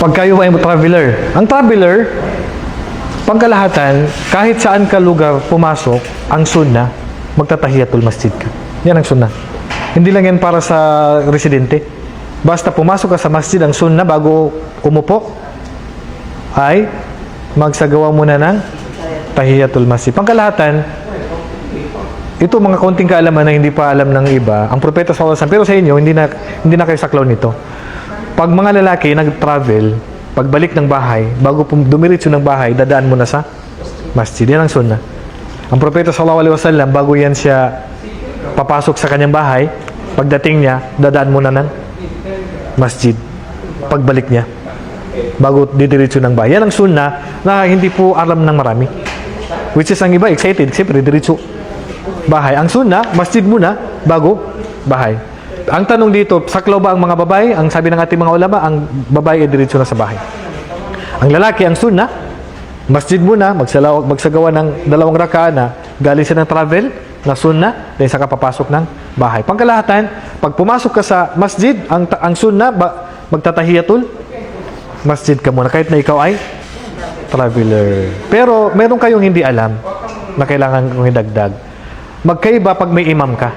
Pag kayo ay traveler. Ang traveler, pagkalahatan, kahit saan ka lugar pumasok, ang sunnah, magtatahiyatul masjid ka. Yan ang sunnah. Hindi lang yan para sa residente. Basta pumasok ka sa masjid, ang sunnah bago umupo, ay magsagawa muna ng tahiyatul masjid. Pangkalahatan, ito mga konting kaalaman na hindi pa alam ng iba, ang propeta sallallahu alaihi wasallam, pero sa inyo, hindi na kayo saklaw nito. Pag mga lalaki nag-travel, pagbalik ng bahay, bago dumiretso ng bahay, dadaan muna sa masjid. Yan ang sunnah. Ang propeta sallallahu alaihi wasallam, bago yan siya papasok sa kanyang bahay, pagdating niya, dadaan muna ng masjid. Pagbalik niya, bago didiretso ng bahay. Yan ang sunnah na hindi po alam ng marami. Which is ang iba, excited, siyempre, diretso bahay. Ang sunnah, masjid muna, bago bahay. Ang tanong dito, saklaw ba ang mga babae? Ang sabi ng ating mga ulama, ang babae ay diretso na sa bahay. Ang lalaki, ang sunnah, masjid muna, magsagawa ng 2 rakaat na galing siya ng travel, na sunnah, dahil saka papasok ng bahay. Pangkalahatan, pag pumasok ka sa masjid, ang sunnah, magtatahiyatul masjid ka muna, kahit na ikaw ay traveler. Pero, meron kayong hindi alam na kailangan kong idagdag. Magkaiba pag may imam ka.